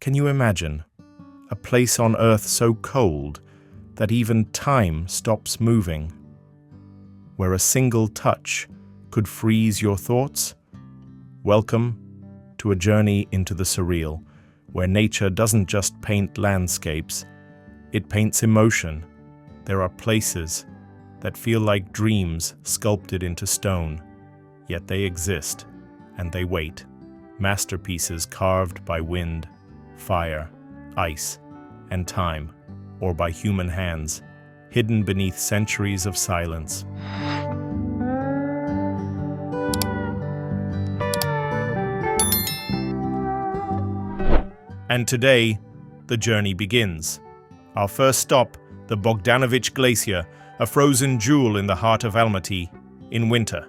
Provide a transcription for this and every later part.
Can you imagine a place on Earth so cold that even time stops moving, where a single touch could freeze your thoughts? Welcome to a journey into the surreal, where nature doesn't just paint landscapes, it paints emotion. There are places that feel like dreams sculpted into stone, yet they exist, and they wait. Masterpieces carved by wind, fire, ice, and time, or by human hands, hidden beneath centuries of silence. And today, the journey begins. Our first stop, the Bogdanovich Glacier, a frozen jewel in the heart of Almaty. In winter,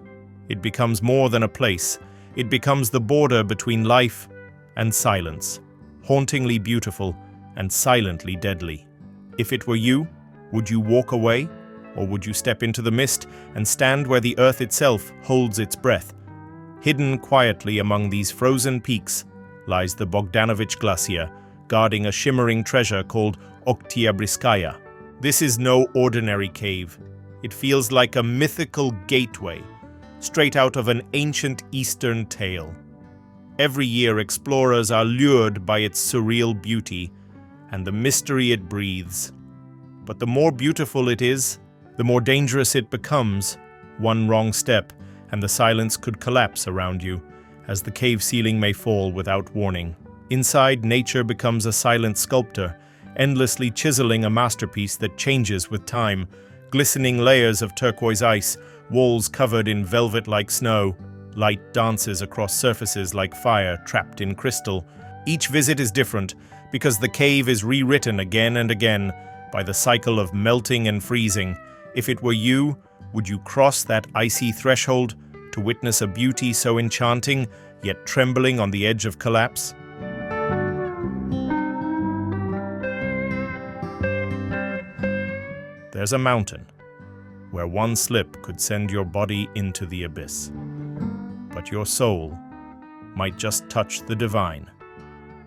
it becomes more than a place. It becomes the border between life and silence, hauntingly beautiful and silently deadly. If it were you, would you walk away, or would you step into the mist and stand where the earth itself holds its breath? Hidden quietly among these frozen peaks lies the Bogdanovich Glacier, guarding a shimmering treasure called Oktyabrskaya. This is no ordinary cave. It feels like a mythical gateway, straight out of an ancient Eastern tale. Every year, explorers are lured by its surreal beauty and the mystery it breathes. But the more beautiful it is, the more dangerous it becomes. One wrong step, and the silence could collapse around you, as the cave ceiling may fall without warning. Inside, nature becomes a silent sculptor, endlessly chiseling a masterpiece that changes with time. Glistening layers of turquoise ice, walls covered in velvet-like snow. Light dances across surfaces like fire trapped in crystal. Each visit is different, because the cave is rewritten again and again by the cycle of melting and freezing. If it were you, would you cross that icy threshold to witness a beauty so enchanting, yet trembling on the edge of collapse? There's a mountain where one slip could send your body into the abyss. But your soul might just touch the divine.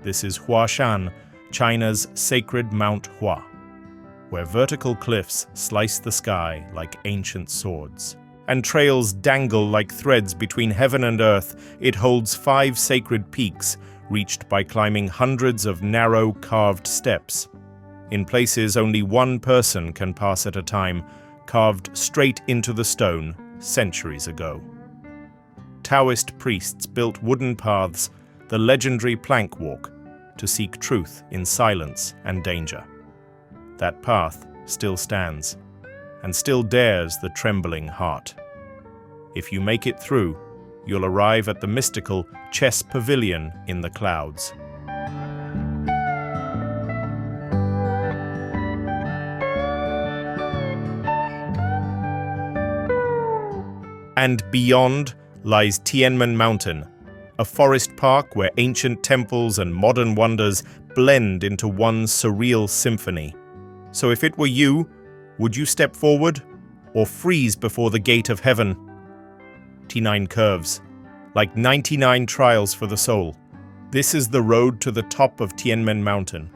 This is Huashan, China's sacred Mount Hua, where vertical cliffs slice the sky like ancient swords, and trails dangle like threads between heaven and earth. It holds 5 sacred peaks, reached by climbing hundreds of narrow, carved steps. In places only one person can pass at a time, carved straight into the stone centuries ago. Taoist priests built wooden paths, the legendary plank walk, to seek truth in silence and danger. That path still stands, and still dares the trembling heart. If you make it through, you'll arrive at the mystical chess pavilion in the clouds. And beyond lies Tianmen Mountain, a forest park where ancient temples and modern wonders blend into one surreal symphony. So if it were you, would you step forward or freeze before the gate of heaven? T9 curves, like 99 trials for the soul. This is the road to the top of Tianmen Mountain,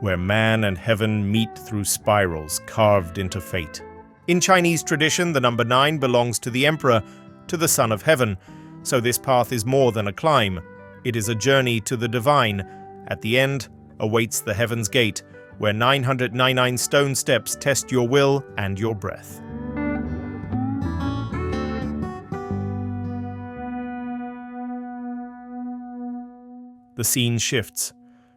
where man and heaven meet through spirals carved into fate. In Chinese tradition, the number 9 belongs to the emperor, to the son of heaven. So this path is more than a climb. It is a journey to the divine. At the end awaits the heaven's gate, where 999 stone steps test your will and your breath. The scene shifts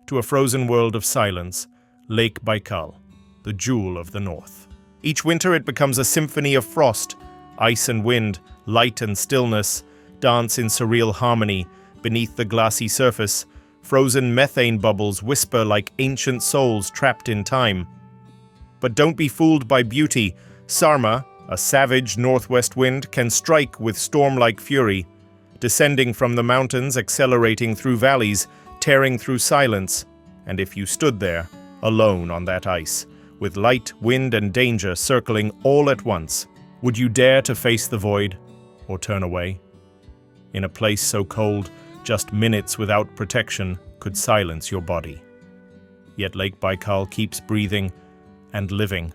to a frozen world of silence, Lake Baikal, the jewel of the north. Each winter it becomes a symphony of frost. Ice and wind, light and stillness, dance in surreal harmony. Beneath the glassy surface, frozen methane bubbles whisper like ancient souls trapped in time. But don't be fooled by beauty. Sarma, a savage northwest wind, can strike with storm-like fury, descending from the mountains, accelerating through valleys, tearing through silence. And if you stood there, alone on that ice, with light, wind, and danger circling all at once, would you dare to face the void or turn away? In a place so cold, just minutes without protection could silence your body. yet Lake Baikal keeps breathing and living.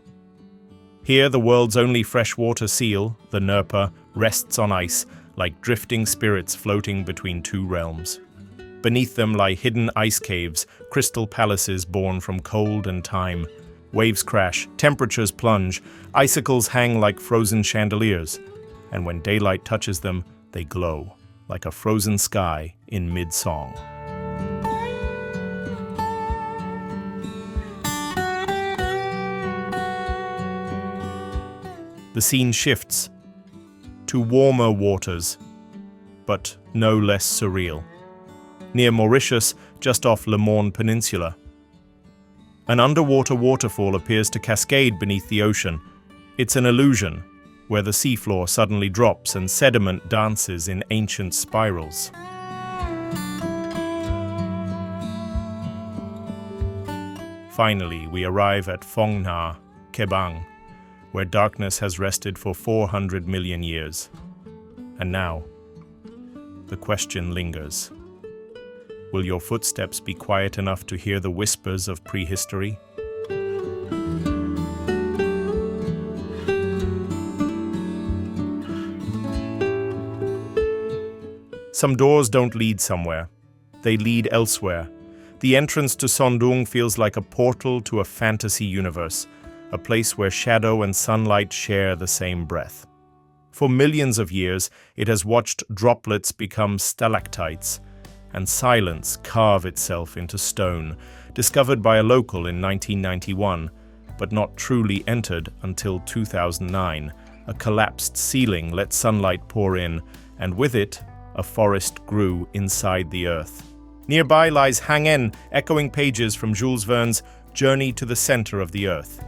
Here, the world's only freshwater seal, the Nerpa, rests on ice like drifting spirits floating between two realms. Beneath them lie hidden ice caves, crystal palaces born from cold and time. Waves crash, temperatures plunge, icicles hang like frozen chandeliers, and when daylight touches them, they glow like a frozen sky in mid-song. The scene shifts to warmer waters, but no less surreal. Near Mauritius, just off Le Morne Peninsula, an underwater waterfall appears to cascade beneath the ocean. It's an illusion, where the seafloor suddenly drops and sediment dances in ancient spirals. Finally, we arrive at Phong Nha, Kebang, where darkness has rested for 400 million years. And now, the question lingers. Will your footsteps be quiet enough to hear the whispers of prehistory? Some doors don't lead somewhere. They lead elsewhere. The entrance to Sondung feels like a portal to a fantasy universe, a place where shadow and sunlight share the same breath. For millions of years, it has watched droplets become stalactites, and silence carve itself into stone, discovered by a local in 1991, but not truly entered until 2009. A collapsed ceiling let sunlight pour in, and with it, a forest grew inside the earth. Nearby lies Hangen, echoing pages from Jules Verne's Journey to the Center of the Earth.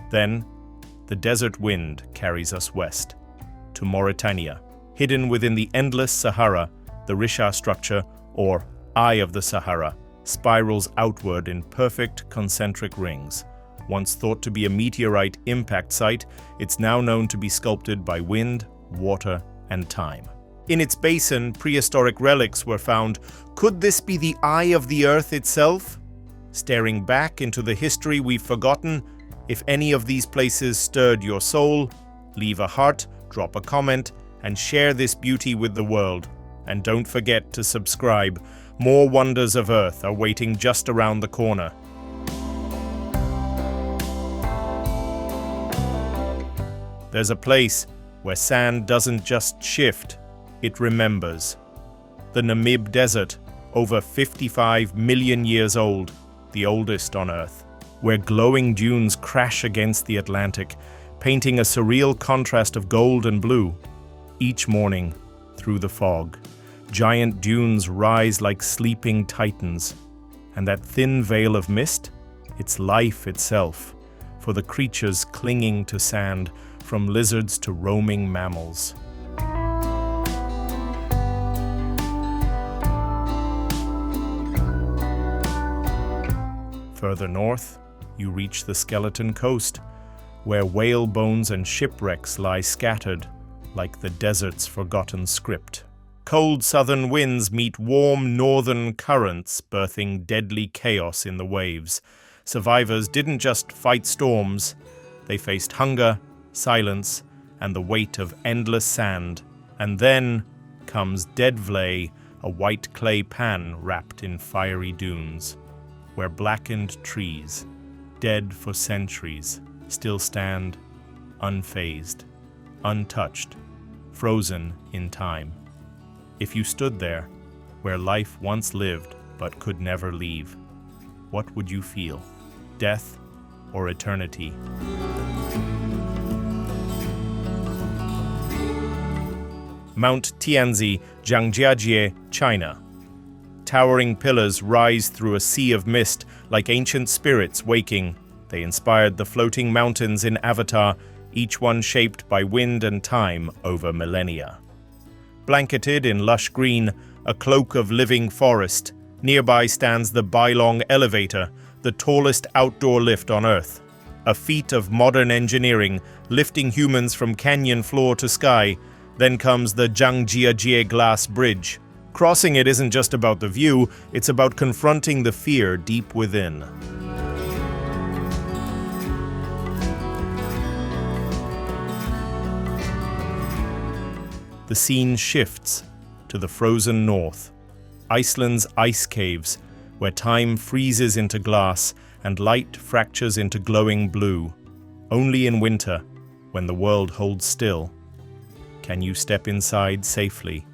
Then, the desert wind carries us west, to Mauritania. Hidden within the endless Sahara, the Risha structure, or Eye of the Sahara, spirals outward in perfect concentric rings. Once thought to be a meteorite impact site, it's now known to be sculpted by wind, water, and time. In its basin, prehistoric relics were found. Could this be the eye of the Earth itself? Staring back into the history we've forgotten, if any of these places stirred your soul, leave a heart, drop a comment, and share this beauty with the world. And don't forget to subscribe. More wonders of Earth are waiting just around the corner. There's a place where sand doesn't just shift, it remembers. The Namib Desert, over 55 million years old, the oldest on Earth, where glowing dunes crash against the Atlantic, painting a surreal contrast of gold and blue. Each morning, through the fog, giant dunes rise like sleeping titans, and that thin veil of mist, it's life itself, for the creatures clinging to sand, from lizards to roaming mammals. Further north, you reach the Skeleton Coast, where whale bones and shipwrecks lie scattered like the desert's forgotten script. Cold southern winds meet warm northern currents, birthing deadly chaos in the waves. Survivors didn't just fight storms, they faced hunger, silence, and the weight of endless sand. And then comes Dead Vley, a white clay pan wrapped in fiery dunes, where blackened trees, dead for centuries, still stand, unfazed, untouched, frozen in time. If you stood there, where life once lived but could never leave, what would you feel? Death or eternity? Mount Tianzi, Zhangjiajie, China. Towering pillars rise through a sea of mist like ancient spirits waking. They inspired the floating mountains in Avatar, each one shaped by wind and time over millennia. Blanketed in lush green, a cloak of living forest, nearby stands the Bailong Elevator, the tallest outdoor lift on Earth. A feat of modern engineering, lifting humans from canyon floor to sky, Then comes the Zhangjiajie Glass Bridge. Crossing it isn't just about the view, it's about confronting the fear deep within. The scene shifts to the frozen north, Iceland's ice caves, where time freezes into glass and light fractures into glowing blue. Only in winter, when the world holds still, can you step inside safely.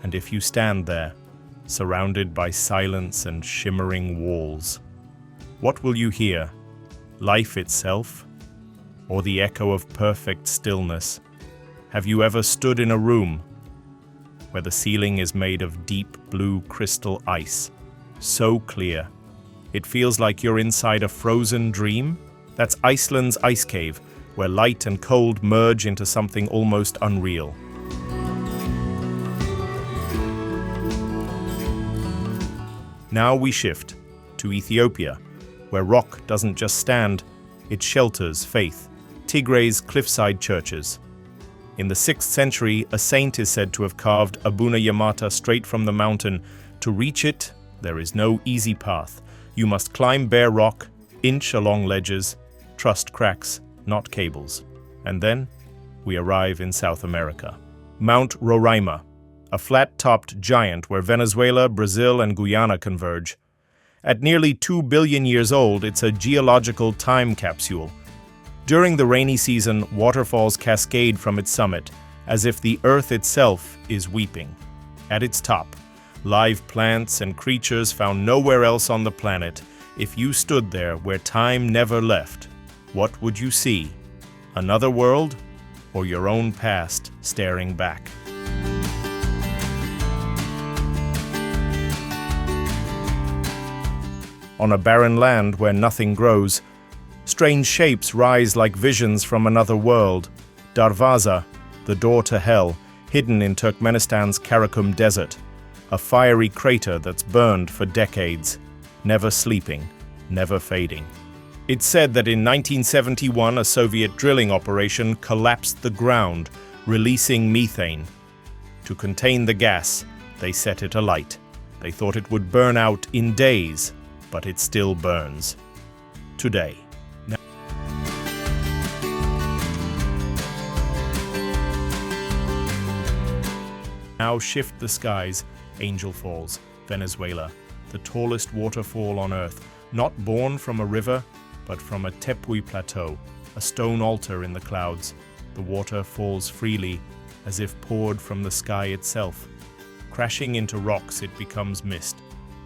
And if you stand there, surrounded by silence and shimmering walls, what will you hear? Life itself? Or the echo of perfect stillness? Have you ever stood in a room where the ceiling is made of deep blue crystal ice, so clear it feels like you're inside a frozen dream? That's Iceland's ice cave, where light and cold merge into something almost unreal. Now we shift to Ethiopia, where rock doesn't just stand, it shelters faith, Tigray's cliffside churches. In the 6th century, a saint is said to have carved Abuna Yamata straight from the mountain. To reach it, there is no easy path. You must climb bare rock, inch along ledges, trust cracks, not cables. And then, we arrive in South America. Mount Roraima, a flat-topped giant where Venezuela, Brazil, and Guyana converge. At nearly 2 billion years old, it's a geological time capsule. During the rainy season, waterfalls cascade from its summit, as if the earth itself is weeping. At its top, live plants and creatures found nowhere else on the planet. If you stood there where time never left, what would you see? Another world, or your own past staring back? On a barren land where nothing grows, strange shapes rise like visions from another world. Darvaza, the door to hell, hidden in Turkmenistan's Karakum Desert, a fiery crater that's burned for decades, never sleeping, never fading. It's said that in 1971 a Soviet drilling operation collapsed the ground, releasing methane. To contain the gas, they set it alight. They thought it would burn out in days, but it still burns. Today. Now shift the skies, Angel Falls, Venezuela, the tallest waterfall on Earth, not born from a river, but from a Tepuy plateau, a stone altar in the clouds. The water falls freely, as if poured from the sky itself. Crashing into rocks, it becomes mist,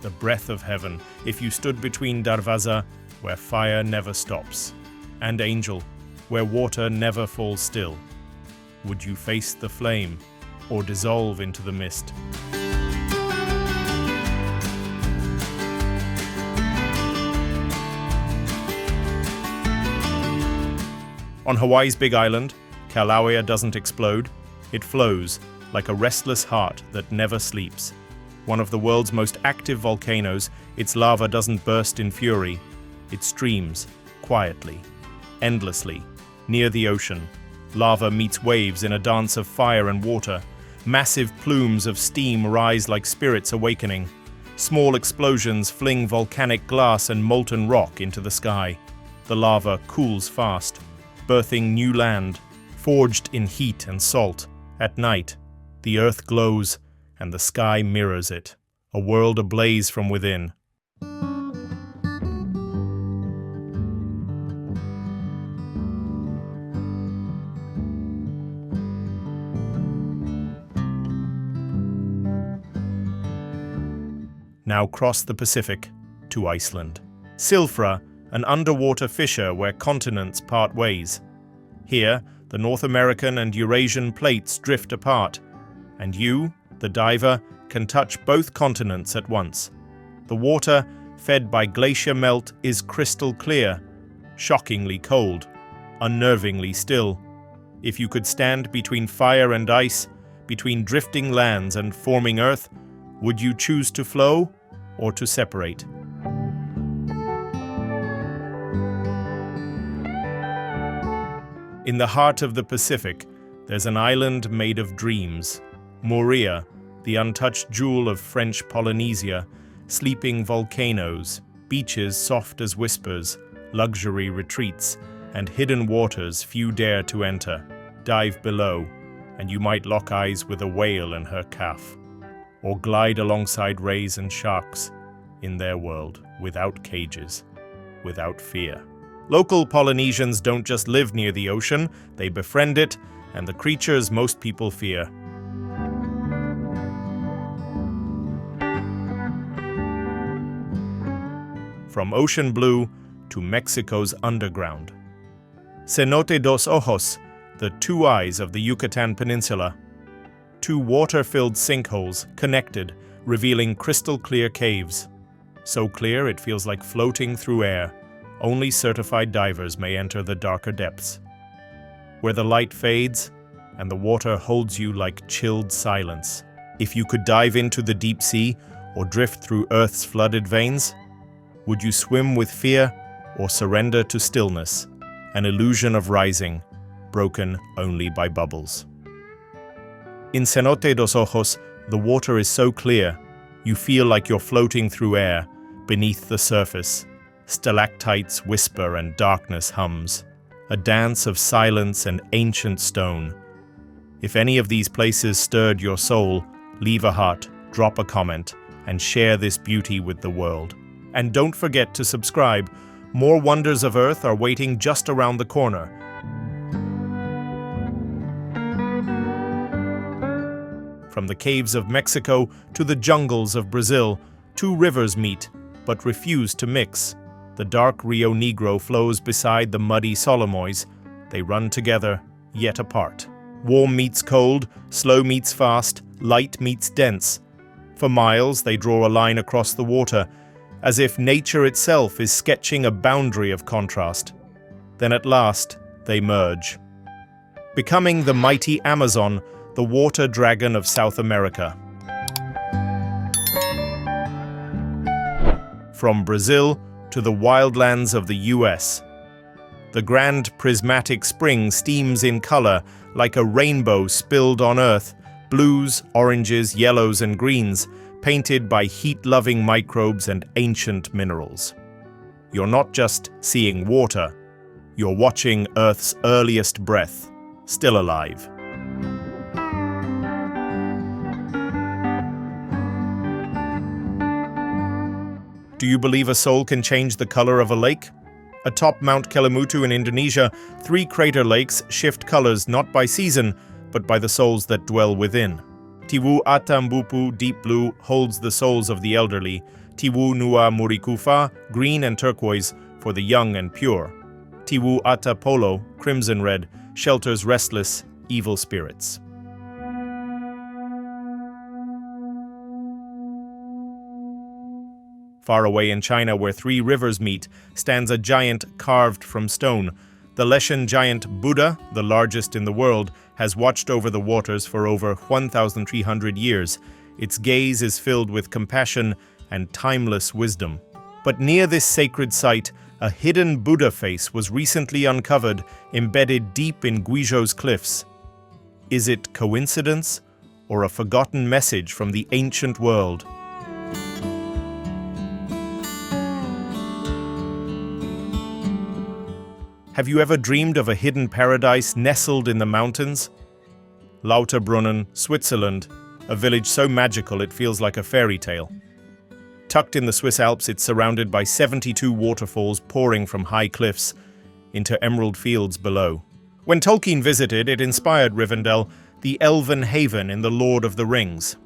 the breath of heaven. If you stood between Darvaza, where fire never stops, and Angel, where water never falls still, would you face the flame or dissolve into the mist? On Hawaii's Big Island, Kilauea doesn't explode. It flows like a restless heart that never sleeps. One of the world's most active volcanoes, its lava doesn't burst in fury. It streams quietly, endlessly, near the ocean. Lava meets waves in a dance of fire and water. Massive plumes of steam rise like spirits awakening. Small explosions fling volcanic glass and molten rock into the sky. The lava cools fast, birthing new land, forged in heat and salt. At night, the earth glows and the sky mirrors it, a world ablaze from within. Now cross the Pacific to Iceland. Silfra, an underwater fissure where continents part ways. Here, the North American and Eurasian plates drift apart, and you, the diver, can touch both continents at once. The water, fed by glacier melt, is crystal clear, shockingly cold, unnervingly still. If you could stand between fire and ice, between drifting lands and forming earth, would you choose to flow or to separate? In the heart of the Pacific, There's an island made of dreams, Moria, the untouched jewel of French Polynesia, sleeping volcanoes, beaches soft as whispers, luxury retreats, and hidden waters few dare to enter. Dive below, and you might lock eyes with a whale and her calf, or glide alongside rays and sharks in their world, without cages, without fear. Local Polynesians don't just live near the ocean, they befriend it and the creatures most people fear. From ocean blue to Mexico's underground. Cenote dos Ojos, the two eyes of the Yucatan Peninsula. Two water-filled sinkholes connected, revealing crystal-clear caves. So clear it feels like floating through air. Only certified divers may enter the darker depths, where the light fades and the water holds you like chilled silence. If you could dive into the deep sea or drift through Earth's flooded veins, would you swim with fear or surrender to stillness, an illusion of rising, broken only by bubbles? In Cenote dos Ojos, the water is so clear, you feel like you're floating through air, beneath the surface. Stalactites whisper and darkness hums, a dance of silence and ancient stone. If any of these places stirred your soul, leave a heart, drop a comment, and share this beauty with the world. And don't forget to subscribe. More wonders of Earth are waiting just around the corner. From the caves of Mexico to the jungles of Brazil, two rivers meet, but refuse to mix. The dark Rio Negro flows beside the muddy Solimois. They run together, yet apart. Warm meets cold, slow meets fast, light meets dense. For miles, they draw a line across the water, as if nature itself is sketching a boundary of contrast. Then at last, they merge, becoming the mighty Amazon, the water dragon of South America. From Brazil to the wildlands of the US, the grand prismatic spring steams in color like a rainbow spilled on Earth, blues, oranges, yellows, and greens, painted by heat-loving microbes and ancient minerals. You're not just seeing water, you're watching Earth's earliest breath, still alive. Do you believe a soul can change the color of a lake? Atop Mount Kelimutu in Indonesia, 3 crater lakes shift colors not by season, but by the souls that dwell within. Tiwu Ata Mbupu, deep blue, holds the souls of the elderly. Tiwu Nua Murikufa, green and turquoise, for the young and pure. Tiwu Ata Polo, crimson red, shelters restless, evil spirits. Far away in China, where 3 rivers meet, stands a giant carved from stone. The Leshan giant Buddha, the largest in the world, has watched over the waters for over 1,300 years. Its gaze is filled with compassion and timeless wisdom. But near this sacred site, a hidden Buddha face was recently uncovered, embedded deep in Guizhou's cliffs. Is it coincidence or a forgotten message from the ancient world? Have you ever dreamed of a hidden paradise nestled in the mountains? Lauterbrunnen, Switzerland, a village so magical it feels like a fairy tale. Tucked in the Swiss Alps, it's surrounded by 72 waterfalls pouring from high cliffs into emerald fields below. When Tolkien visited, it inspired Rivendell, the elven haven in The Lord of the Rings.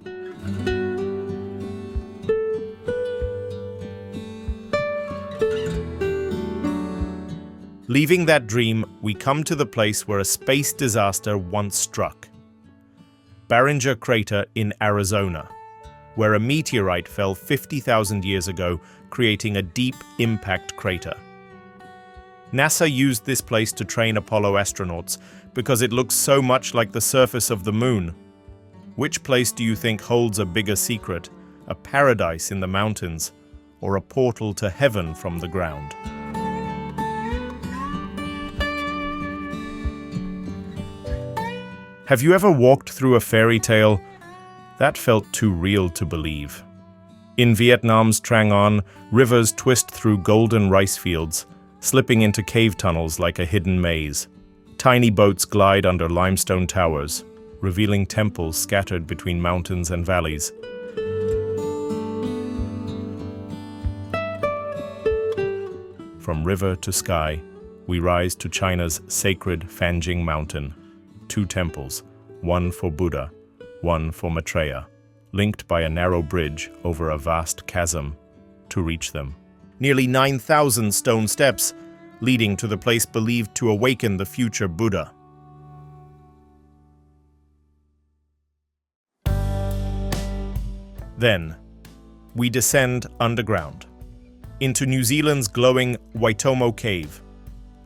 Leaving that dream, we come to the place where a space disaster once struck. Barringer Crater in Arizona, where a meteorite fell 50,000 years ago, creating a deep impact crater. NASA used this place to train Apollo astronauts because it looks so much like the surface of the moon. Which place do you think holds a bigger secret, a paradise in the mountains, or a portal to heaven from the ground? Have you ever walked through a fairy tale? That felt too real to believe. In Vietnam's Trang An, rivers twist through golden rice fields, slipping into cave tunnels like a hidden maze. Tiny boats glide under limestone towers, revealing temples scattered between mountains and valleys. From river to sky, we rise to China's sacred Fanjing mountain. 2 temples, one for Buddha, one for Maitreya, linked by a narrow bridge over a vast chasm to reach them. Nearly 9,000 stone steps, leading to the place believed to awaken the future Buddha. Then, we descend underground, into New Zealand's glowing Waitomo Cave.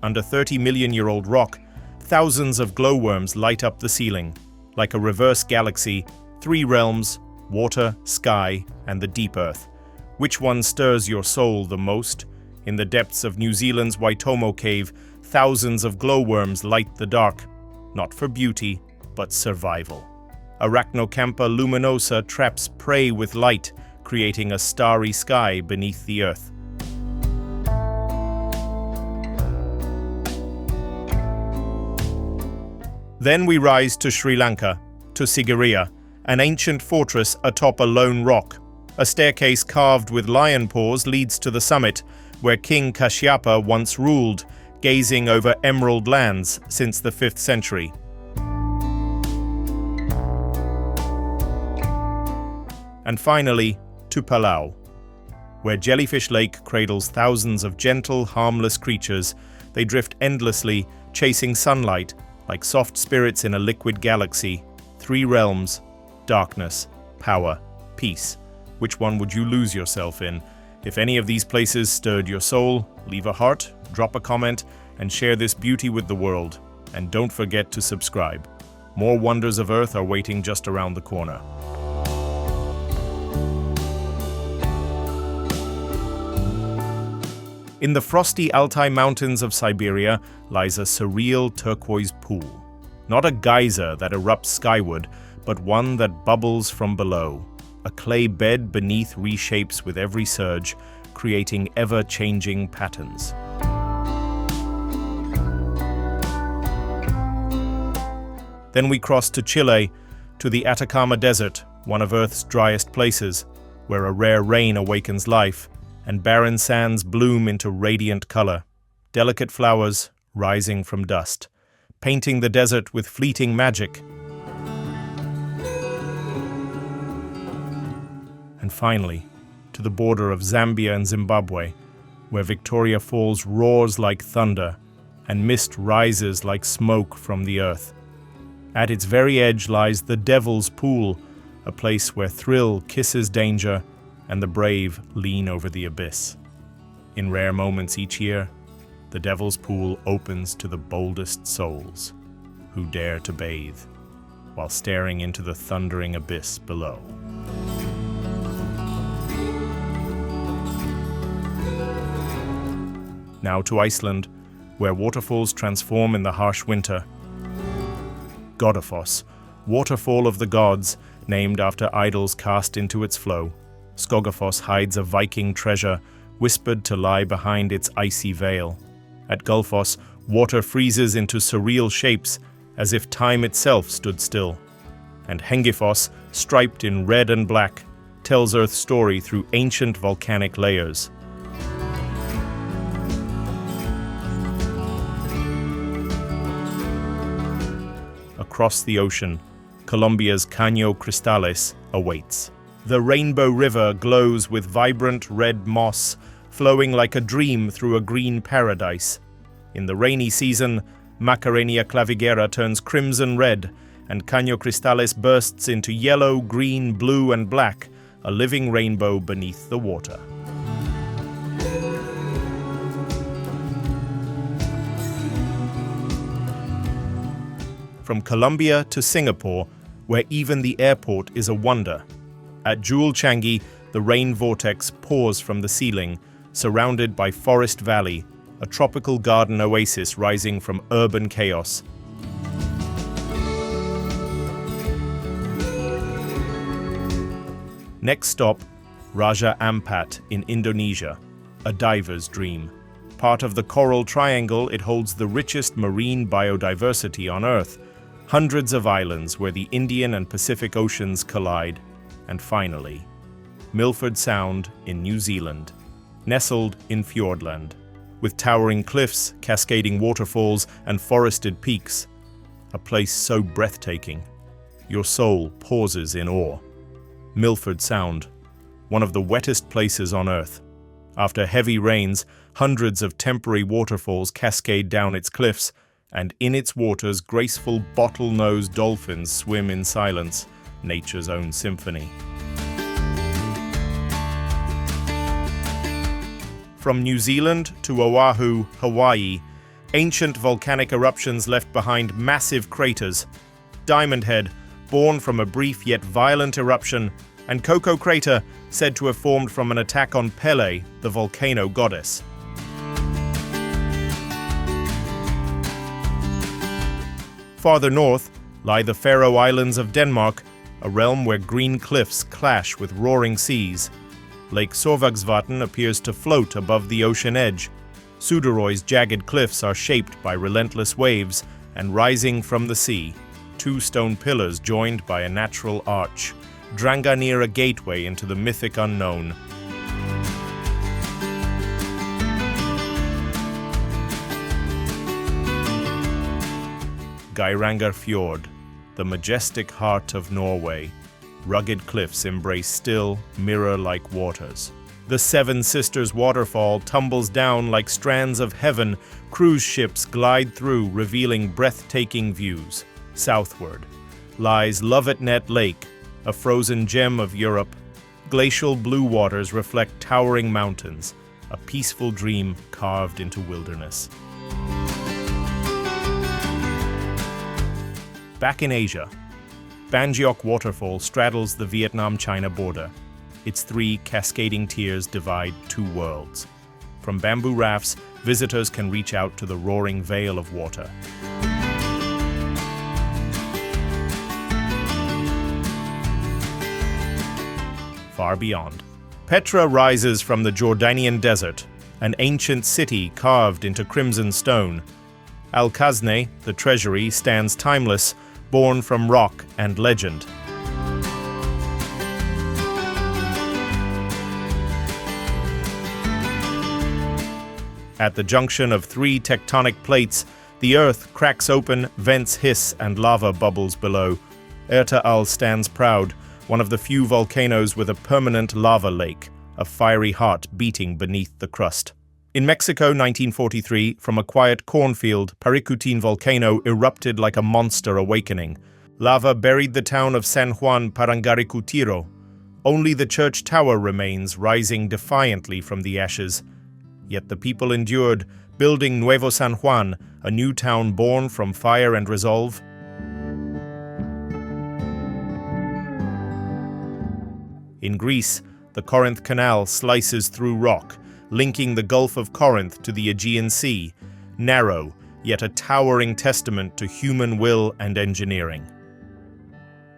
Under 30-million-year-old rock, thousands of glowworms light up the ceiling. Like a reverse galaxy, 3 realms, water, sky, and the deep earth. Which one stirs your soul the most? In the depths of New Zealand's Waitomo Cave, thousands of glowworms light the dark, not for beauty, but survival. Arachnocampa luminosa traps prey with light, creating a starry sky beneath the earth. Then we rise to Sri Lanka, to Sigiriya, an ancient fortress atop a lone rock. A staircase carved with lion paws leads to the summit, where King Kashyapa once ruled, gazing over emerald lands since the 5th century. And finally, to Palau, where Jellyfish Lake cradles thousands of gentle, harmless creatures. They drift endlessly, chasing sunlight, like soft spirits in a liquid galaxy. 3 realms, darkness, power, peace. Which one would you lose yourself in? If any of these places stirred your soul, leave a heart, drop a comment, and share this beauty with the world. And don't forget to subscribe. More wonders of Earth are waiting just around the corner. In the frosty Altai Mountains of Siberia lies a surreal turquoise pool. Not a geyser that erupts skyward, but one that bubbles from below. A clay bed beneath reshapes with every surge, creating ever-changing patterns. Then we cross to Chile, to the Atacama Desert, one of Earth's driest places, where a rare rain awakens life, and barren sands bloom into radiant color, delicate flowers rising from dust, painting the desert with fleeting magic. And finally, to the border of Zambia and Zimbabwe, where Victoria Falls roars like thunder, and mist rises like smoke from the earth. At its very edge lies the Devil's Pool, a place where thrill kisses danger, and the brave lean over the abyss. In rare moments each year, the Devil's Pool opens to the boldest souls who dare to bathe while staring into the thundering abyss below. Now to Iceland, where waterfalls transform in the harsh winter. Godafoss, waterfall of the gods, named after idols cast into its flow. Skogafoss hides a Viking treasure, whispered to lie behind its icy veil. At Gullfoss, water freezes into surreal shapes, as if time itself stood still. And Hengifoss, striped in red and black, tells Earth's story through ancient volcanic layers. Across the ocean, Colombia's Caño Cristales awaits. The Rainbow River glows with vibrant red moss, flowing like a dream through a green paradise. In the rainy season, Macarenia clavigera turns crimson red, and Caño Cristales bursts into yellow, green, blue, and black, a living rainbow beneath the water. From Colombia to Singapore, where even the airport is a wonder. At Jewel Changi, the rain vortex pours from the ceiling, surrounded by Forest Valley, a tropical garden oasis rising from urban chaos. Next stop, Raja Ampat in Indonesia, a diver's dream. Part of the Coral Triangle, it holds the richest marine biodiversity on Earth, hundreds of islands where the Indian and Pacific Oceans collide. And finally, Milford Sound in New Zealand, nestled in Fiordland, with towering cliffs, cascading waterfalls, and forested peaks. A place so breathtaking, your soul pauses in awe. Milford Sound, one of the wettest places on Earth. After heavy rains, hundreds of temporary waterfalls cascade down its cliffs, and in its waters, graceful bottlenose dolphins swim in silence, nature's own symphony. From New Zealand to Oahu, Hawaii, ancient volcanic eruptions left behind massive craters. Diamond Head, born from a brief yet violent eruption, and Koko Crater, said to have formed from an attack on Pele, the volcano goddess. Farther north lie the Faroe Islands of Denmark, a realm where green cliffs clash with roaring seas. Lake Sorvagsvatn appears to float above the ocean edge. Suðuroy's jagged cliffs are shaped by relentless waves, and rising from the sea, two stone pillars joined by a natural arch, Dranganir, a gateway into the mythic unknown. Geiranger Fjord, the majestic heart of Norway. Rugged cliffs embrace still, mirror-like waters. The Seven Sisters waterfall tumbles down like strands of heaven. Cruise ships glide through, revealing breathtaking views. Southward lies Lovatnet Lake, a frozen gem of Europe. Glacial blue waters reflect towering mountains, a peaceful dream carved into wilderness. Back in Asia, Banjiok Waterfall straddles the Vietnam-China border. Its three cascading tiers divide two worlds. From bamboo rafts, visitors can reach out to the roaring veil of water. Far beyond, Petra rises from the Jordanian desert, an ancient city carved into crimson stone. Al-Kazne, the treasury, stands timeless, born from rock and legend. At the junction of three tectonic plates, the earth cracks open, vents hiss, and lava bubbles below. Erta Al stands proud, one of the few volcanoes with a permanent lava lake, a fiery heart beating beneath the crust. In Mexico, 1943, from a quiet cornfield, Paricutin volcano erupted like a monster awakening. Lava buried the town of San Juan Parangaricutiro. Only the church tower remains, rising defiantly from the ashes. Yet the people endured, building Nuevo San Juan, a new town born from fire and resolve. In Greece, the Corinth Canal slices through rock, linking the Gulf of Corinth to the Aegean Sea, narrow, yet a towering testament to human will and engineering.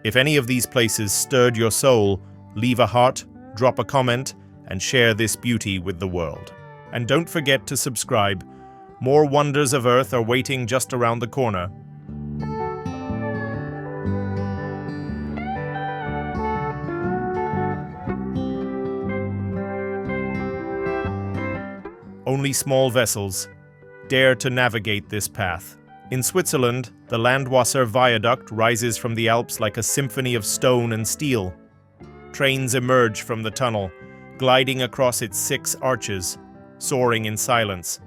If any of these places stirred your soul, leave a heart, drop a comment, and share this beauty with the world. And don't forget to subscribe. More wonders of Earth are waiting just around the corner. Only small vessels dare to navigate this path. In Switzerland, the Landwasser Viaduct rises from the Alps like a symphony of stone and steel. Trains emerge from the tunnel, gliding across its 6 arches, soaring in silence.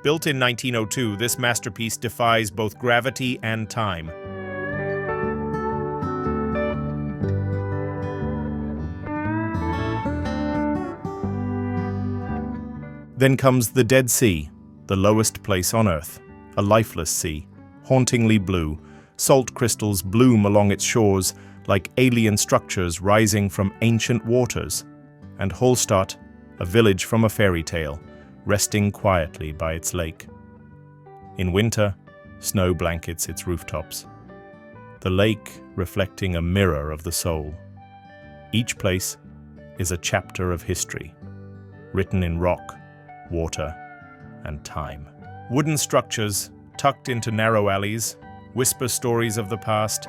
Built in 1902, this masterpiece defies both gravity and time. Then comes the Dead Sea, the lowest place on Earth, a lifeless sea, hauntingly blue. Salt crystals bloom along its shores like alien structures rising from ancient waters. And Hallstatt, a village from a fairy tale, resting quietly by its lake. In winter, snow blankets its rooftops, the lake reflecting a mirror of the soul. Each place is a chapter of history, written in rock, water, and time. Wooden structures, tucked into narrow alleys, whisper stories of the past.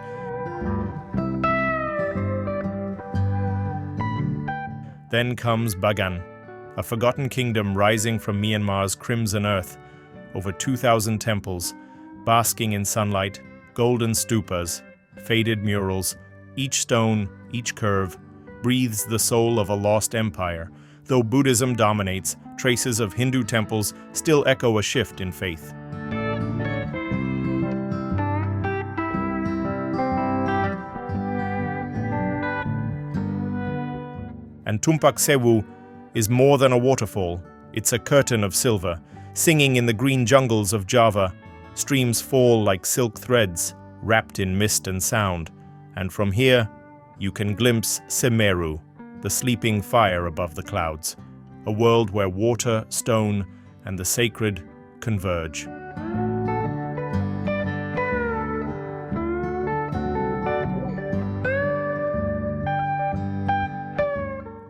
Then comes Bagan, a forgotten kingdom rising from Myanmar's crimson earth, over 2,000 temples, basking in sunlight, golden stupas, faded murals. Each stone, each curve, breathes the soul of a lost empire. Though Buddhism dominates, traces of Hindu temples still echo a shift in faith. And Tumpak Sewu is more than a waterfall. It's a curtain of silver, singing in the green jungles of Java. Streams fall like silk threads, wrapped in mist and sound. And from here, you can glimpse Semeru, the sleeping fire above the clouds, a world where water, stone, and the sacred converge.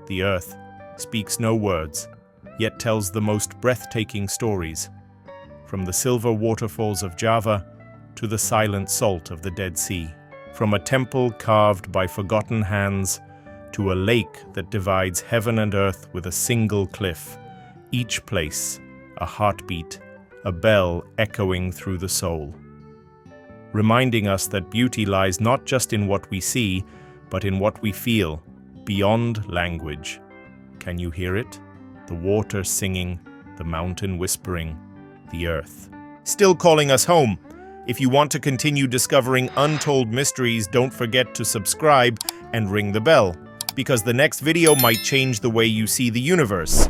The earth speaks no words, yet tells the most breathtaking stories, from the silver waterfalls of Java to the silent salt of the Dead Sea, from a temple carved by forgotten hands to a lake that divides heaven and earth with a single cliff. Each place, a heartbeat, a bell echoing through the soul, reminding us that beauty lies not just in what we see, but in what we feel, beyond language. Can you hear it? The water singing, the mountain whispering, the earth still calling us home. If you want to continue discovering untold mysteries, don't forget to subscribe and ring the bell, because the next video might change the way you see the universe.